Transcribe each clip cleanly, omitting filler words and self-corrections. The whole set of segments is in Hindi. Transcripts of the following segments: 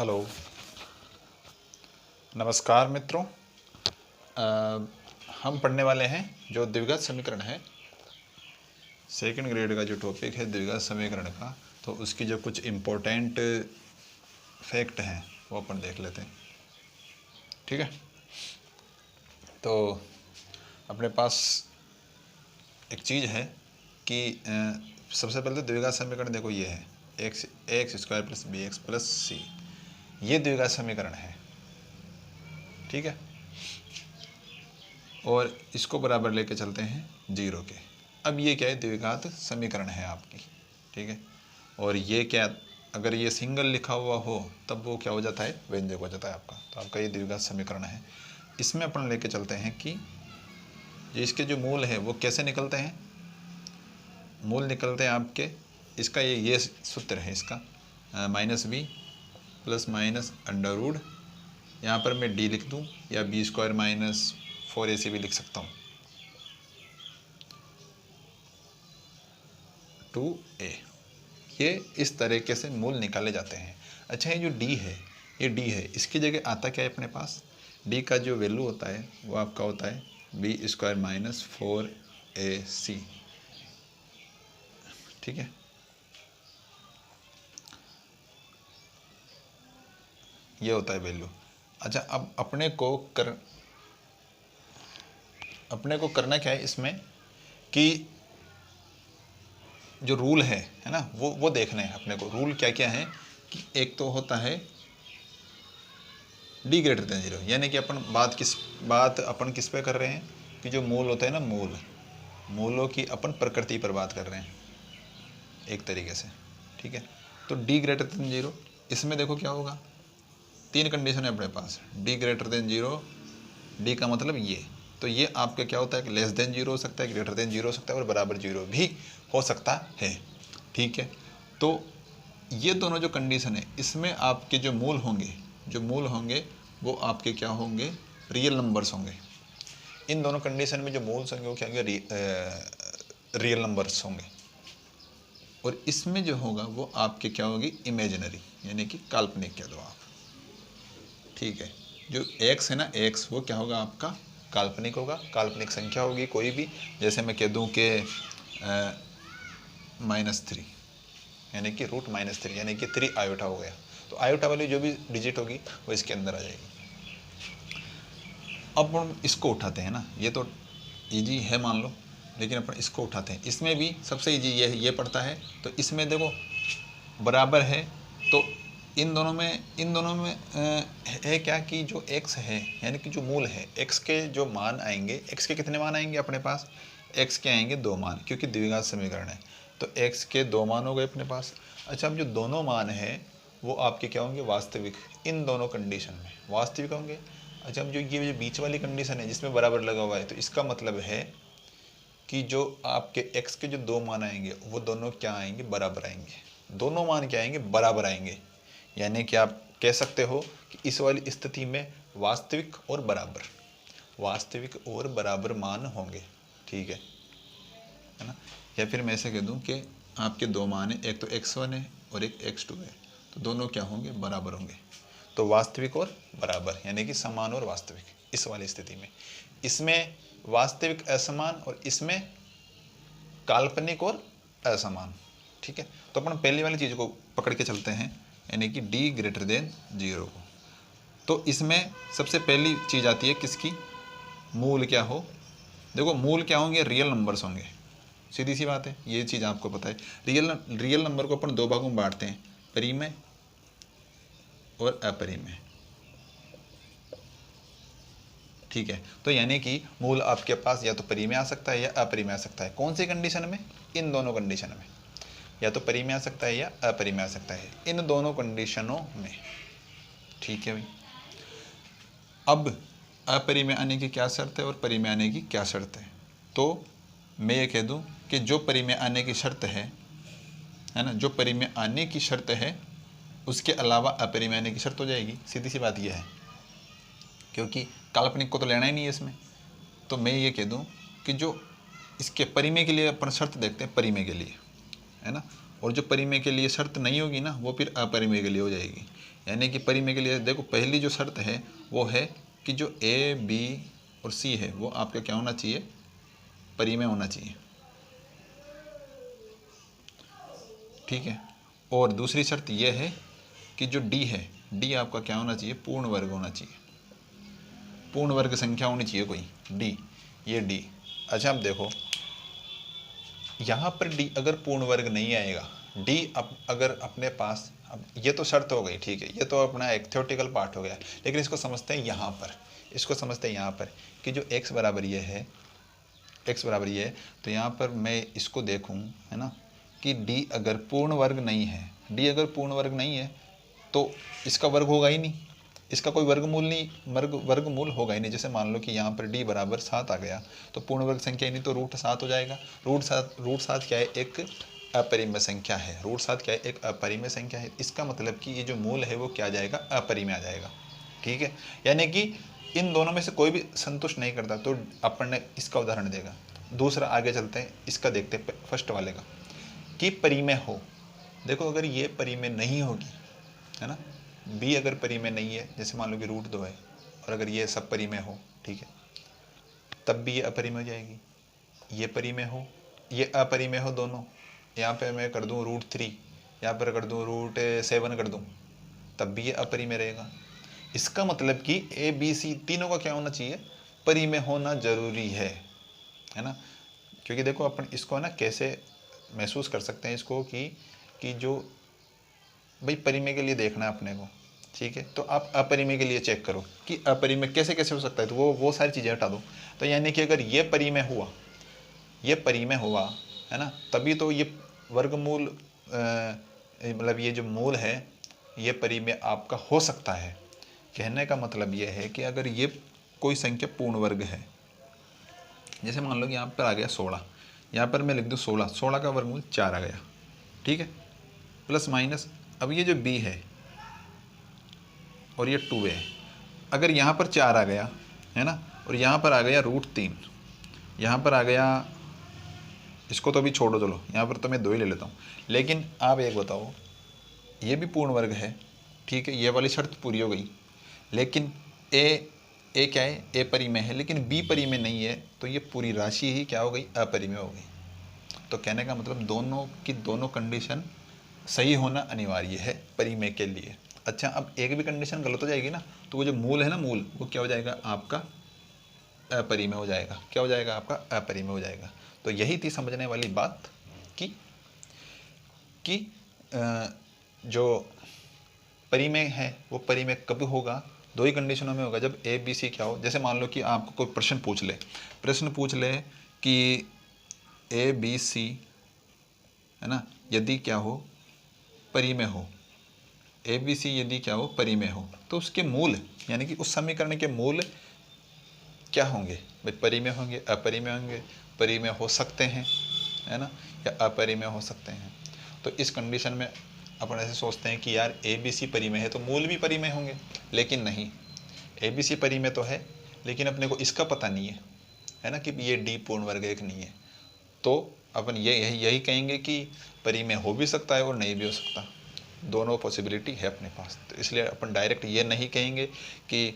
हेलो, नमस्कार मित्रों। हम पढ़ने वाले हैं जो द्विघात समीकरण है, सेकंड ग्रेड का जो टॉपिक है द्विघात समीकरण का, तो उसकी जो कुछ इम्पोर्टेंट फैक्ट हैं वो अपन देख लेते हैं। ठीक है, तो अपने पास एक चीज़ है कि सबसे पहले तो द्विघात समीकरण देखो, ये है X square plus B X plus C, ये द्विघात समीकरण है। ठीक है, और इसको बराबर लेके चलते हैं जीरो के। अब ये क्या है, द्विघात समीकरण है आपकी। ठीक है, और ये क्या, अगर ये सिंगल लिखा हुआ हो तब वो क्या हो जाता है, व्यंजक हो जाता है आपका। तो आपका ये द्विघात समीकरण है। इसमें अपन लेके चलते हैं कि इसके जो मूल है वो कैसे निकलते हैं। मूल निकलते हैं आपके, इसका ये सूत्र है इसका, minus B plus minus under root, यहाँ पर मैं डी लिख दूँ या बी स्क्वायर माइनस 4ac भी लिख सकता हूँ, 2a। ये इस तरीके से मूल निकाले जाते हैं। अच्छा, ये जो d है, ये d है, इसकी जगह आता क्या है अपने पास, d का जो वैल्यू होता है वो आपका होता है बी स्क्वायर माइनस 4ac। ठीक है, ये होता है वैल्यू। अच्छा, अब अपने को करना क्या है इसमें कि जो रूल है ना, वो देखना है अपने को। रूल क्या क्या है कि एक तो होता है डी ग्रेटर देन जीरो, यानी कि अपन अपन किस पे कर रहे हैं कि जो मूल होता है ना, मूलों की अपन प्रकृति पर बात कर रहे हैं एक तरीके से। ठीक है, तो डी ग्रेटर देन जीरो, इसमें देखो क्या होगा, तीन कंडीशन है अपने पास। D greater than zero, D का मतलब ये, तो ये आपका क्या होता है कि लेस देन जीरो हो सकता है, ग्रेटर देन जीरो हो सकता है और बराबर जीरो भी हो सकता है। ठीक है, तो ये दोनों जो कंडीशन है इसमें आपके जो मूल होंगे वो आपके क्या होंगे, रियल नंबर्स होंगे। इन दोनों कंडीशन में जो मूल्स होंगे वो क्या होंगे, रियल नंबर्स होंगे। और इसमें जो होगा वो आपके क्या होगी, इमेजिनरी, यानी कि काल्पनिक कह दो आप। ठीक है, जो x है ना, x वो क्या होगा आपका, काल्पनिक होगा, काल्पनिक संख्या होगी कोई भी। जैसे मैं कह दूं कि -3, यानी कि रूट -3, यानी कि 3 आयोटा हो गया, तो आयोटा वाली जो भी डिजिट होगी वो इसके अंदर आ जाएगी। अब हम इसको उठाते हैं ना, ये तो इजी है मान लो, लेकिन अपन इसको उठाते हैं। इसमें भी सबसे इजी ये पड़ता है। तो इसमें देखो बराबर है, तो इन दोनों में है क्या कि जो x है, यानी कि जो मूल है, x के जो मान आएंगे, x के कितने मान आएंगे अपने पास, x के आएंगे 2 मान, क्योंकि द्विघात समीकरण है तो x के 2 मान हो गए अपने पास। अच्छा, अब जो दोनों मान हैं वो आपके क्या होंगे, वास्तविक। इन दोनों कंडीशन में वास्तविक होंगे। अच्छा, अब ये जो बीच वाली कंडीशन है जिसमें बराबर लगा हुआ है, तो इसका मतलब है कि जो आपके x के जो 2 मान आएंगे वो दोनों क्या आएंगे, बराबर आएंगे। दोनों मान क्या आएंगे, बराबर आएंगे। यानी कि आप कह सकते हो कि इस वाली स्थिति में वास्तविक और बराबर मान होंगे। ठीक है ना। या फिर मैं ऐसे कह दूं कि आपके 2 मान है, एक तो x1 है और एक x2 है, तो दोनों क्या होंगे, बराबर होंगे। तो वास्तविक और बराबर, यानी कि समान और वास्तविक, इस वाली स्थिति में। इसमें वास्तविक असमान और इसमें काल्पनिक और असमान। ठीक है, तो अपन पहली वाली चीज़ को पकड़ के चलते हैं, यानी कि d ग्रेटर देन जीरो को। तो इसमें सबसे पहली चीज़ आती है किसकी, मूल क्या हो। देखो मूल क्या होंगे, रियल नंबर्स होंगे, सीधी सी बात है, ये चीज़ आपको पता है। रियल नंबर को अपन 2 भागों में बांटते हैं, परिमेय और अपरिमेय। ठीक है, तो यानी कि मूल आपके पास या तो परिमेय आ सकता है या अपरिमेय आ सकता है। कौन सी कंडीशन में, इन दोनों कंडीशन में, या तो परिमेय आ सकता है या अपरिमेय आ सकता है, इन दोनों कंडीशनों में। ठीक है भाई, अब अपरिमेय आने की क्या शर्त है और परिमेय आने की क्या शर्त है। तो मैं ये कह दूं कि जो परिमेय आने की शर्त है ना, जो परिमेय आने की शर्त है उसके अलावा अपरिमेय आने की शर्त हो जाएगी। सीधी सी बात यह है, क्योंकि काल्पनिक को तो लेना ही नहीं है इसमें। तो मैं ये कह दूं कि जो इसके परिमेय के लिए अपन शर्त देखते हैं, परिमेय के लिए, है ना, और जो परिमेय के लिए शर्त नहीं होगी ना वो फिर अपरिमेय के लिए हो जाएगी। यानी कि परिमेय के लिए देखो पहली जो शर्त है वो है कि जो ए बी और सी है वो आपका क्या होना चाहिए, परिमेय होना चाहिए, ठीक है। और दूसरी शर्त ये है कि जो डी है, डी आपका क्या होना चाहिए, पूर्ण वर्ग होना चाहिए, पूर्ण वर्ग संख्या होनी चाहिए कोई डी, ये डी। अच्छा अब देखो यहाँ पर डी अगर पूर्ण वर्ग नहीं आएगा, डी अब अगर अपने पास, अब ये तो शर्त हो गई, ठीक है, ये तो अपना एक थ्योरेटिकल पार्ट हो गया, लेकिन इसको समझते हैं यहाँ पर, इसको समझते हैं यहाँ पर कि जो x बराबर ये है, x बराबर ये है, तो यहाँ पर मैं इसको देखूँ, है ना, कि d अगर पूर्ण वर्ग नहीं है, d अगर पूर्ण वर्ग नहीं है तो इसका वर्ग होगा ही नहीं, इसका कोई वर्गमूल नहीं, वर्गमूल होगा ही नहीं। जैसे मान लो कि यहाँ पर d बराबर 7 आ गया तो पूर्ण वर्ग संख्या ही नहीं तो √7 हो जाएगा। √7 क्या है, एक अपरिमेय संख्या है, √7 क्या है, एक अपरिमेय संख्या है। इसका मतलब कि ये जो मूल है वो क्या आ जाएगा, अपरिमेय आ जाएगा, ठीक है। यानी कि इन दोनों में से कोई भी संतुष्ट नहीं करता तो अपन ने इसका उदाहरण देगा। दूसरा आगे चलते हैं, इसका देखते हैं फर्स्ट वाले का, कि परिमेय हो। देखो अगर ये परिमेय नहीं होगी, है ना, b अगर परिमेय नहीं है, जैसे मान लो कि √2 है, और अगर ये सब परिमेय हो, ठीक है, तब भी ये अपरिमेय हो जाएगी। ये परिमेय हो, ये अपरिमेय हो दोनों, यहाँ पे मैं कर दूँ √3, यहाँ पर कर दूँ √7 कर दूँ, तब भी ये अपरिमेय रहेगा। इसका मतलब कि ए बी सी तीनों का क्या होना चाहिए, परिमेय होना जरूरी है ना। क्योंकि देखो अपन इसको ना कैसे महसूस कर सकते हैं इसको कि जो भाई परिमेय के लिए देखना है अपने को, ठीक है, तो आप अपरिमेय के लिए चेक करो कि अपरिमेय कैसे कैसे हो सकता है, तो वो सारी चीज़ें हटा दो। तो यानी कि अगर ये परिमेय हुआ, ये परिमेय हुआ, है ना, तभी तो ये वर्गमूल मतलब ये जो मूल है ये परिमेय आपका हो सकता है। कहने का मतलब ये है कि अगर ये कोई संख्या पूर्ण वर्ग है, जैसे मान लो कि यहाँ पर आ गया 16, यहाँ पर मैं लिख दूँ 16 का वर्गमूल 4 आ गया, ठीक है, प्लस माइनस, अब ये जो b है और ये 2 है, अगर यहाँ पर 4 आ गया, है ना, और यहाँ पर आ गया √3, यहाँ पर आ गया, इसको तो अभी छोड़ो, चलो यहाँ पर तो मैं 2 ही ले लेता हूँ। लेकिन आप एक बताओ, ये भी पूर्ण वर्ग है, ठीक है, ये वाली शर्त पूरी हो गई, लेकिन ए क्या है, ए परिमेय है, लेकिन बी परिमेय नहीं है, तो ये पूरी राशि ही क्या हो गई, अपरिमेय हो गई। तो कहने का मतलब दोनों की दोनों कंडीशन सही होना अनिवार्य है परिमेय के लिए। अच्छा अब एक भी कंडीशन गलत हो जाएगी ना, तो वो जो मूल है ना, मूल वो क्या हो जाएगा, आपका अपरिमेय हो जाएगा। क्या हो जाएगा, आपका अपरिमेय हो जाएगा। तो यही थी समझने वाली बात कि जो परिमेय है वो परिमेय कब होगा, 2 ही कंडीशनों में होगा, जब ए बी सी क्या हो। जैसे मान लो कि आपको कोई प्रश्न पूछ ले कि ए बी सी, है ना, यदि क्या हो, परिमेय हो, ए बी सी यदि क्या हो, परिमेय हो, तो उसके मूल यानी कि उस समीकरण के मूल क्या होंगे भाई, परिमेय होंगे, अपरिमेय होंगे, परिमेय हो सकते हैं, है ना, या अपरिमेय हो सकते हैं। तो इस कंडीशन में अपन ऐसे सोचते हैं कि यार ए बी सी परिमेय है तो मूल भी परिमेय होंगे, लेकिन नहीं, ए बी सी परिमेय तो है लेकिन अपने को इसका पता नहीं है ना, कि ये डी पूर्ण वर्ग एक नहीं है। तो अपन यही कहेंगे कि परिमेय हो भी सकता है और नहीं भी हो सकता, दोनों पॉसिबिलिटी है अपने पास। तो इसलिए अपन डायरेक्ट ये नहीं कहेंगे कि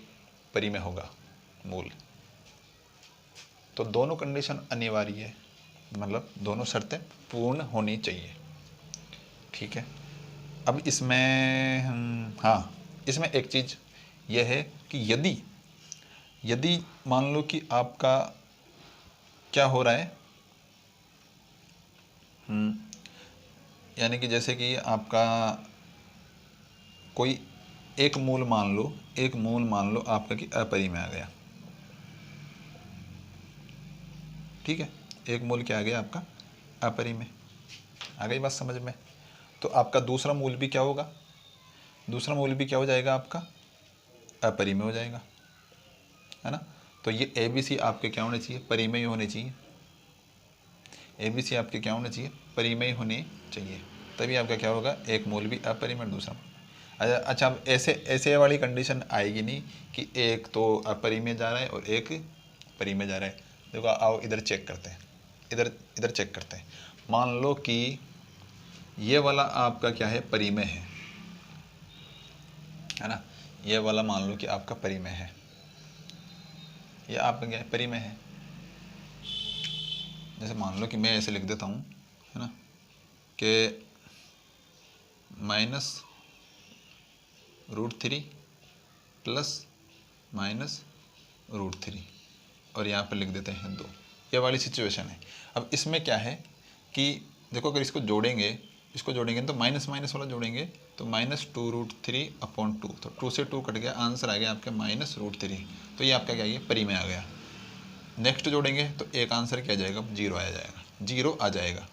परिमेय होगा मूल। तो दोनों कंडीशन अनिवार्य है, मतलब दोनों शर्तें पूर्ण होनी चाहिए, ठीक है। अब इसमें हाँ, इसमें एक चीज़ यह है कि यदि मान लो कि आपका क्या हो रहा है, यानी कि जैसे कि आपका कोई एक मूल मान लो आपका कि अपरिमेय आ गया, ठीक है, एक मूल क्या आ गया आपका, अपरिमेय आ गई बात समझ में। तो आपका दूसरा मूल भी क्या होगा, दूसरा मूल भी क्या हो जाएगा, आपका अपरिमेय हो जाएगा, है ना। तो ये ए बी सी आपके क्या होने चाहिए, परिमेय होने चाहिए, ए बी सी आपके क्या होने चाहिए, परिमेय होने चाहिए, तभी आपका क्या होगा, एक मूल भी अपरिमेय, दूसरा। अच्छा अब ऐसे वाली कंडीशन आएगी नहीं कि एक तो अपरिमेय जा रहा है और एक परिमेय जा रहा है। देखो आओ इधर चेक करते हैं, इधर चेक करते हैं। मान लो कि ये वाला आपका क्या है, परिमेय है, है ना। ये वाला मान लो कि आपका परिमेय है, ये आपका क्या है, परिमेय है। जैसे मान लो कि मैं ऐसे लिख देता हूँ, है ना, कि -√3 प्लस -√3 और यहाँ पर लिख देते हैं 2। ये वाली सिचुएशन है। अब इसमें क्या है कि देखो, अगर इसको जोड़ेंगे तो माइनस माइनस वाला जोड़ेंगे तो -2√3/2, तो 2 से 2 कट गया, आंसर आ गया आपके -√3। तो ये आपका क्या, ये परिमेय आ गया। नेक्स्ट जोड़ेंगे तो एक आंसर क्या आ जाएगा, 0 आ जाएगा, 0 आ जाएगा।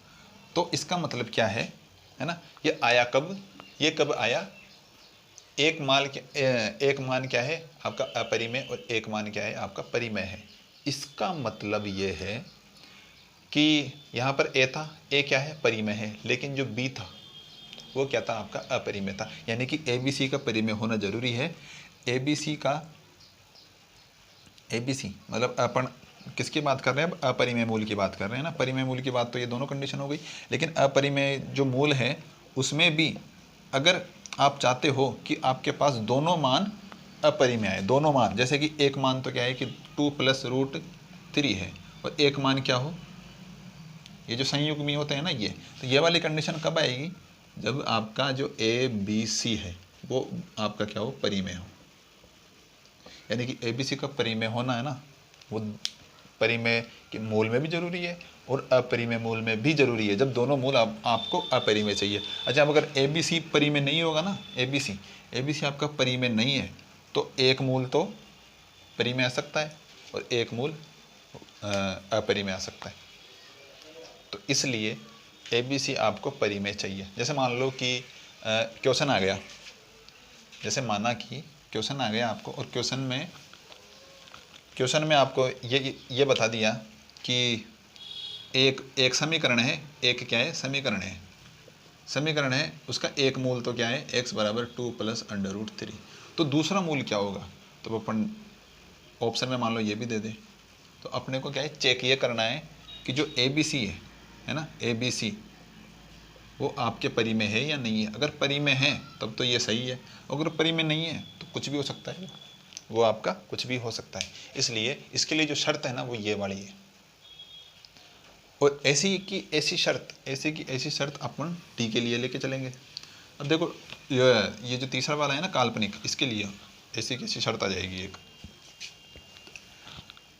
तो इसका मतलब क्या है ना, ये आया कब, ये कब आया, एक मान क्या है आपका अपरिमेय और एक मान क्या है आपका परिमेय है। इसका मतलब ये है कि यहाँ पर ए था, ए क्या है, परिमेय है, लेकिन जो बी था वो क्या था, आपका अपरिमेय था। यानी कि ए बी सी का परिमेय होना जरूरी है। ए बी सी मतलब अपन किसकी बात कर रहे हैं, अब अपरिमेय मूल की बात कर रहे हैं ना। परिमेय मूल की बात तो ये दोनों कंडीशन हो गई, लेकिन अपरिमेय जो मूल है उसमें भी अगर आप चाहते हो कि आपके पास दोनों मान अपरिमेय आए, दोनों मान, जैसे कि एक मान तो क्या है कि 2 + √3 है, और एक मान क्या हो, ये जो संयुग्मी होते हैं ना, ये तो ये वाली कंडीशन कब आएगी, जब आपका जो ए बी सी है वो आपका क्या हो, परिमेय हो। यानी कि ए बी सी का परिमेय होना है ना, वो परिमेय के मूल में भी जरूरी है और अपरिमेय मूल में भी जरूरी है, जब दोनों मूल आपको अपरिमेय चाहिए। अच्छा, अब अगर ए बी सी परिमेय नहीं होगा ना, ए बी सी आपका परिमेय नहीं है, तो एक मूल तो परिमेय आ सकता है और एक मूल अपरिमेय आ सकता है। तो इसलिए ए बी सी आपको परिमेय चाहिए। जैसे मान लो कि क्वेश्चन आ गया, जैसे माना कि क्वेश्चन आ गया आपको, और क्वेश्चन में आपको ये बता दिया कि एक समीकरण है, एक क्या है, समीकरण है, उसका एक मूल तो क्या है, x = 2 + √3। तो दूसरा मूल क्या होगा, तो अपन ऑप्शन में मान लो ये भी दे दें, तो अपने को क्या है, चेक ये करना है कि जो ए बी सी है ना, ए बी सी वो आपके परिमेय है या नहीं है। अगर परिमेय है तब तो ये सही है, अगर परिमेय नहीं है तो कुछ भी हो सकता है, वो आपका कुछ भी हो सकता है। इसलिए इसके लिए जो शर्त है ना, वो ये वाली है। और ऐसी की ऐसी शर्त अपन टी के लिए लेके चलेंगे। अब देखो, ये जो तीसरा वाला है ना, काल्पनिक, इसके लिए ऐसी की ऐसी शर्त आ जाएगी एक।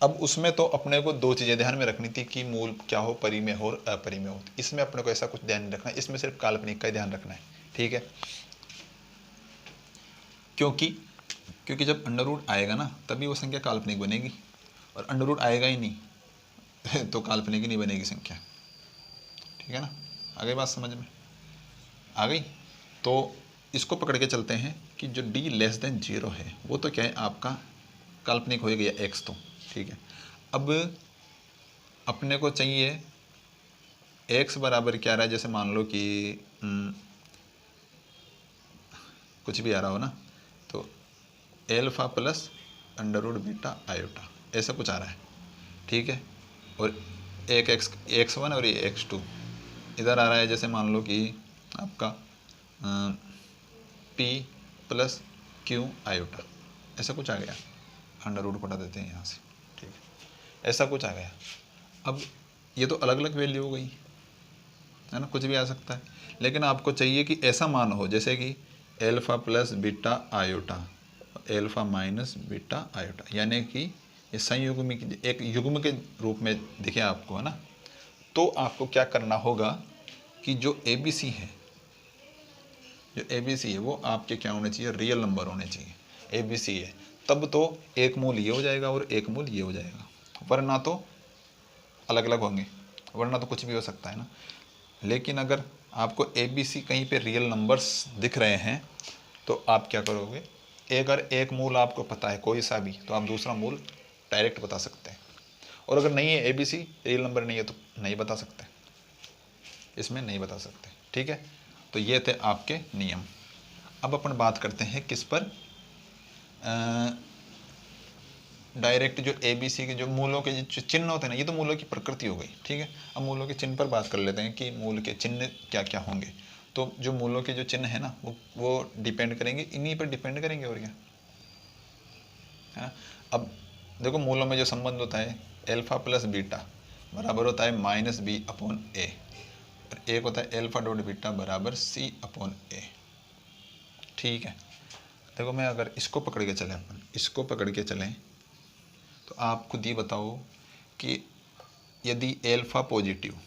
अब उसमें तो अपने को दो चीज़ें ध्यान में रखनी थी कि मूल क्या हो, परिमेय हो और अपरिमेय हो। इसमें अपने को ऐसा कुछ ध्यान नहीं रखना है, इसमें सिर्फ काल्पनिक का ही ध्यान रखना है, ठीक है। क्योंकि जब अंडर रूट आएगा ना, तभी वो संख्या काल्पनिक बनेगी, और अंडर रूट आएगा ही नहीं तो काल्पनिक ही नहीं बनेगी संख्या, ठीक है ना। आ गई बात समझ में, आ गई। तो इसको पकड़ के चलते हैं कि जो d < 0 है वो तो क्या है, आपका काल्पनिक हो गया x, तो ठीक है। अब अपने को चाहिए x बराबर क्या रहा है, जैसे मान लो कि कुछ भी आ रहा हो ना, तो एल्फा प्लस √β आयोटा, ऐसा कुछ आ रहा है, ठीक है। और एक x1 और ये x2 इधर आ रहा है, जैसे मान लो कि आपका p + q आयोटा, ऐसा कुछ आ गया। अंडर रूट पटा देते हैं यहाँ से, ठीक है, ऐसा कुछ आ गया। अब ये तो अलग अलग वैल्यू हो गई है ना, कुछ भी आ सकता है, लेकिन आपको चाहिए कि ऐसा मान हो जैसे कि alpha plus beta iota, alpha minus beta iota, यानी कि ये संयुग्मी एक युग्म के रूप में दिखे आपको, है ना। तो आपको क्या करना होगा कि जो ए बी सी है वो आपके क्या होने चाहिए, रियल नंबर होने चाहिए। ए बी सी है तब तो एक मूल ये हो जाएगा और एक मूल ये हो जाएगा, वरना तो अलग अलग होंगे, वरना तो कुछ भी हो सकता है ना। लेकिन अगर आपको ए बी सी कहीं पे रियल नंबर्स दिख रहे हैं तो आप क्या करोगे, अगर एक मूल आपको पता है कोई सा भी, तो आप दूसरा मूल डायरेक्ट बता सकते हैं। और अगर नहीं है, A B C real number नहीं है, तो नहीं बता सकते, इसमें नहीं बता सकते, ठीक है। तो ये थे आपके नियम। अब अपन बात करते हैं किस पर, डायरेक्ट जो ए बी सी के जो मूलों के जो चिन्ह होते हैं ना, ये तो मूलों की प्रकृति हो गई, ठीक है। अब मूलों के चिन्ह पर बात कर लेते हैं कि मूल के चिन्ह क्या क्या होंगे। तो जो मूलों के जो चिन्ह है ना वो डिपेंड करेंगे, इन्हीं पर डिपेंड करेंगे, और क्या है ना। अब देखो मूलों में जो संबंध होता है एल्फा प्लस बीटा बराबर होता है माइनस बी अपॉन ए, और एक होता है एल्फा डॉट बीटा बराबर सी अपॉन ए। ठीक है, देखो मैं अगर इसको पकड़ के चलें, अपन इसको पकड़ के चलें तो आप खुद ही बताओ कि यदि एल्फा पॉजिटिव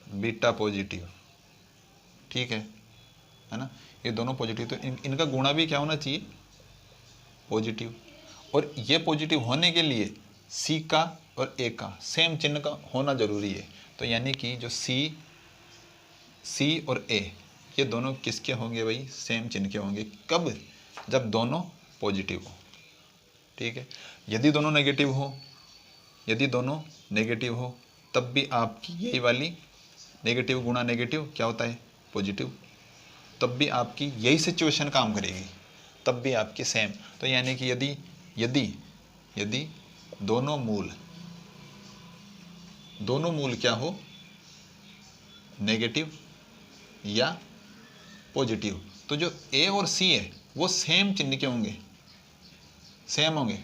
बीटा पॉजिटिव, ठीक है ना, ये दोनों पॉजिटिव, तो इनका गुणा भी क्या होना चाहिए, पॉजिटिव। और ये पॉजिटिव होने के लिए सी का और ए का सेम चिन्ह का होना जरूरी है। तो यानी कि जो सी और ए ये दोनों किसके होंगे भाई, सेम चिन्ह के होंगे। कब, जब दोनों पॉजिटिव हो। ठीक है, यदि दोनों नेगेटिव हो तब भी आपकी यही वाली नेगेटिव गुणा नेगेटिव क्या होता है, पॉजिटिव, तब भी आपकी यही सिचुएशन काम करेगी, तब भी आपकी सेम। तो यानी कि यदि दोनों मूल क्या हो, नेगेटिव या पॉजिटिव, तो जो ए और सी है वो सेम चिन्ह के होंगे, सेम होंगे।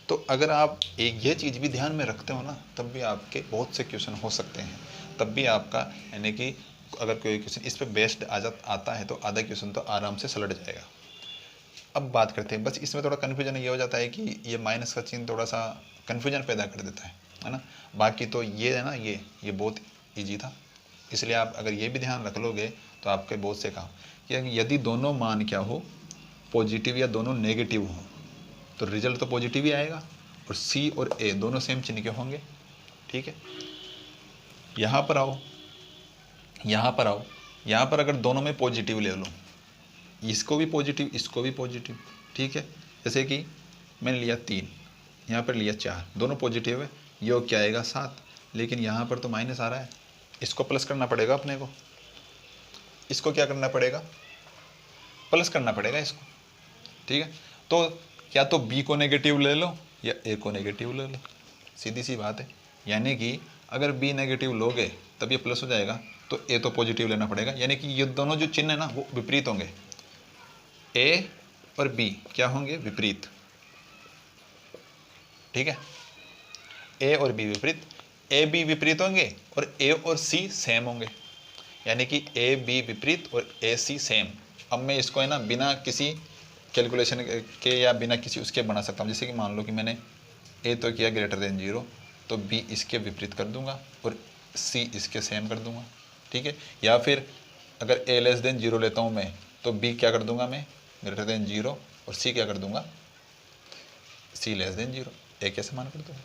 तो अगर आप एक ये चीज़ भी ध्यान में रखते हो ना, तब भी आपके बहुत से क्वेश्चन हो सकते हैं। तब भी आपका यानी कि अगर कोई क्वेश्चन इस पर बेस्ड आता है तो आधा क्वेश्चन तो आराम से सलट जाएगा। अब बात करते हैं, बस इसमें थोड़ा कन्फ्यूजन ये हो जाता है कि ये माइनस का चिन्ह थोड़ा सा कन्फ्यूजन पैदा कर देता है ना। बाकी तो ये है ना, ये बहुत ईजी था, इसलिए आप अगर ये भी ध्यान रख लोगे तो आपके बहुत से काम कि यदि दोनों मान क्या हो, पॉजिटिव या दोनों नेगेटिव हो, तो रिजल्ट तो पॉजिटिव ही आएगा, और सी और ए दोनों सेम चिन्ह के होंगे। ठीक है, यहाँ पर आओ, यहाँ पर अगर दोनों में पॉजिटिव ले लो, इसको भी पॉजिटिव इसको भी पॉजिटिव, ठीक है, जैसे कि मैंने लिया 3, यहाँ पर लिया 4, दोनों पॉजिटिव है, योग क्या आएगा 7, लेकिन यहाँ पर तो माइनस आ रहा है, इसको प्लस करना पड़ेगा अपने को, इसको क्या करना पड़ेगा, प्लस करना पड़ेगा इसको। ठीक है, तो क्या तो बी को नेगेटिव ले लो या ए को नेगेटिव ले लो, सीधी सी बात है। यानी कि अगर बी नेगेटिव लोगे तब ये प्लस हो जाएगा, तो ए तो पॉजिटिव लेना पड़ेगा, यानी कि ये दोनों जो चिन्ह है ना वो विपरीत होंगे, ए और बी क्या होंगे, विपरीत। ठीक है, ए और बी विपरीत, ए बी विपरीत होंगे और ए और सी सेम होंगे, यानी कि ए बी विपरीत और ए सी सेम। अब मैं इसको है ना बिना किसी कैलकुलेशन के या बिना किसी उसके बना सकता हूँ। जैसे कि मान लो कि मैंने ए तो किया ग्रेटर देन 0, तो बी इसके विपरीत कर दूंगा और सी इसके सेम कर दूंगा। ठीक है, या फिर अगर ए लेस देन 0 लेता हूँ मैं, तो बी क्या कर दूंगा मैं, ग्रेटर देन 0, और सी क्या कर दूंगा, सी लेस देन 0, ए के समान कर दूंगा।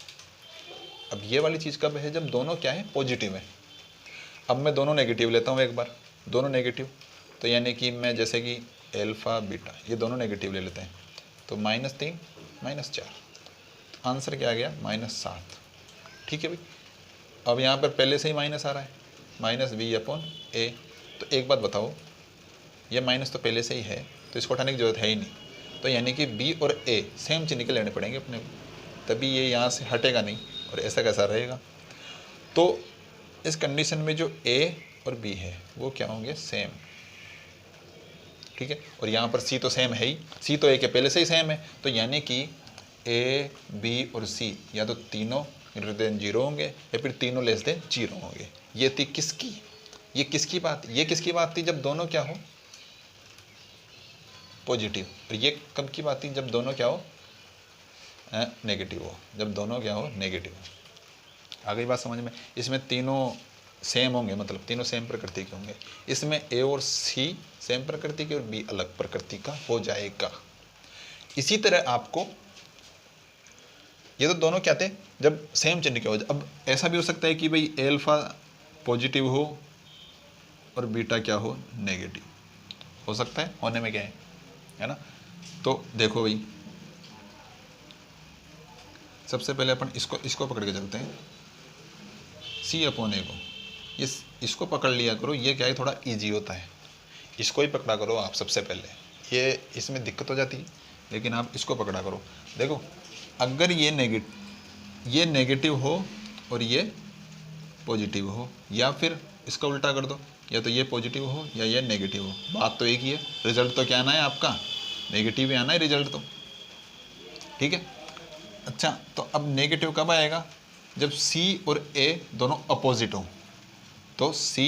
अब ये वाली चीज़ कब है, जब दोनों क्या है, पॉजिटिव है। अब मैं दोनों नेगेटिव लेता हूँ एक बार, दोनों नेगेटिव, तो यानी कि मैं जैसे कि एल्फा बीटा ये दोनों नेगेटिव ले लेते हैं, तो -3 -4, आंसर क्या आ गया, -7। ठीक है भाई, अब यहाँ पर पहले से ही माइनस आ रहा है, -b/a। तो एक बात बताओ, ये माइनस तो पहले से ही है, तो इसको उठाने की जरूरत है ही नहीं, तो यानी कि b और a सेम चिन्ह के लेने पड़ेंगे अपने को, तभी ये यहाँ से हटेगा नहीं, और ऐसा कैसा रहेगा। तो इस कंडीशन में जो a और b है वो क्या होंगे, सेम। ठीक है, और यहाँ पर c तो सेम है ही, c तो a के पहले से ही सेम है, तो यानी कि a b और c या तो तीनों ग्रेटर देन 0 होंगे या फिर तीनों लेस देन 0 होंगे। ये थी किसकी, ये किसकी बात, ये किसकी बात थी, जब दोनों क्या हो, पॉजिटिव। और ये कब की बात थी, जब दोनों क्या हो, नेगेटिव हो, जब दोनों क्या हो, नेगेटिव हो। आ गई बात समझ में। इसमें तीनों सेम होंगे, मतलब तीनों सेम प्रकृति के होंगे। इसमें ए और सी सेम प्रकृति के और बी अलग प्रकृति का हो जाएगा। इसी तरह आपको ये तो दोनों क्या थे, जब सेम चिन्ह के हो। अब ऐसा भी हो सकता है कि भाई एल्फा पॉजिटिव हो और बीटा क्या हो, नेगेटिव हो सकता है, होने में क्या है ना। तो देखो भाई, सबसे पहले अपन इसको पकड़ के चलते हैं, c/a को, इसको पकड़ लिया करो, ये क्या है, थोड़ा इजी होता है, इसको ही पकड़ा करो आप सबसे पहले। ये इसमें दिक्कत हो जाती है, लेकिन आप इसको पकड़ा करो। देखो, अगर ये नेगेटिव हो और ये पॉजिटिव हो, या फिर इसका उल्टा कर दो, या तो ये पॉजिटिव हो या ये नेगेटिव हो, बात तो एक ही है, रिजल्ट तो क्या आना है आपका, नेगेटिव ही आना है रिजल्ट तो, ठीक है। अच्छा, तो अब नेगेटिव कब आएगा, जब C और A दोनों अपोजिट हों, तो C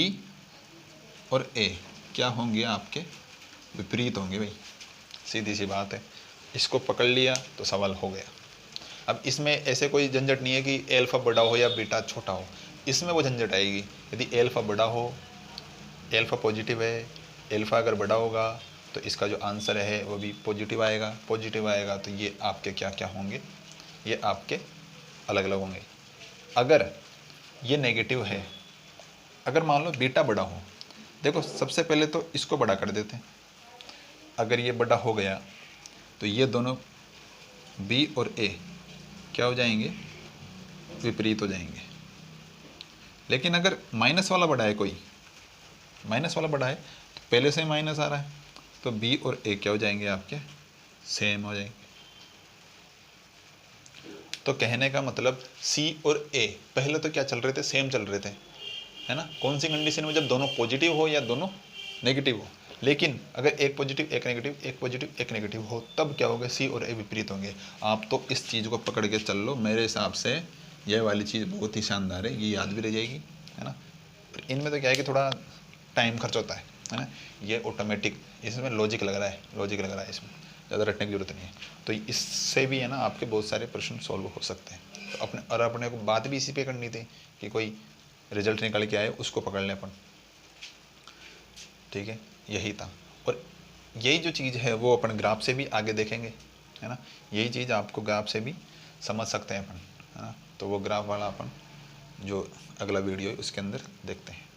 और A क्या होंगे आपके, विपरीत होंगे भाई, सीधी सी बात है। इसको पकड़ लिया तो सवाल हो गया। अब इसमें ऐसे कोई झंझट नहीं है कि एल्फा बड़ा हो या बीटा छोटा हो, इसमें वो झंझट आएगी यदि एल्फा बड़ा हो, एल्फा पॉजिटिव है, एल्फा अगर बड़ा होगा तो इसका जो आंसर है वो भी पॉजिटिव आएगा, पॉजिटिव आएगा तो ये आपके क्या क्या होंगे, ये आपके अलग अलग होंगे। अगर ये नेगेटिव है, अगर मान लो बीटा बड़ा हो, देखो सबसे पहले तो इसको बड़ा कर देते हैं, अगर ये बड़ा हो गया तो ये दोनों B और A क्या हो जाएंगे, विपरीत हो जाएंगे। लेकिन अगर माइनस वाला बड़ा है, कोई माइनस वाला बड़ा है तो पहले से माइनस आ रहा है, तो B और A क्या हो जाएंगे आपके, सेम हो जाएंगे। तो कहने का मतलब C और A पहले तो क्या चल रहे थे, सेम चल रहे थे, है ना। कौन सी कंडीशन में, जब दोनों पॉजिटिव हो या दोनों नेगेटिव हो। लेकिन अगर एक पॉजिटिव एक नेगेटिव, एक पॉजिटिव एक नेगेटिव हो, तब क्या होगा, C और A विपरीत होंगे। आप तो इस चीज़ को पकड़ के चल लो, मेरे हिसाब से ये वाली चीज़ बहुत ही शानदार है, ये याद भी रह जाएगी, है ना। इनमें तो क्या है कि थोड़ा टाइम खर्च होता है ना, ये ऑटोमेटिक, इसमें लॉजिक लग रहा है, लॉजिक लग रहा है, इसमें ज़्यादा रटने की जरूरत नहीं है। तो इससे भी है ना आपके बहुत सारे प्रश्न सॉल्व हो सकते हैं। तो अपने को बात भी इसी पे करनी थी कि कोई रिजल्ट निकल के आए उसको पकड़ लें अपन, ठीक है, यही था। और यही जो चीज़ है वो अपन ग्राफ से भी आगे देखेंगे, है ना। यही चीज़ आपको ग्राफ से भी समझ सकते हैं अपन, है ना। तो वो ग्राफ वाला अपन जो अगला वीडियो है उसके अंदर देखते हैं।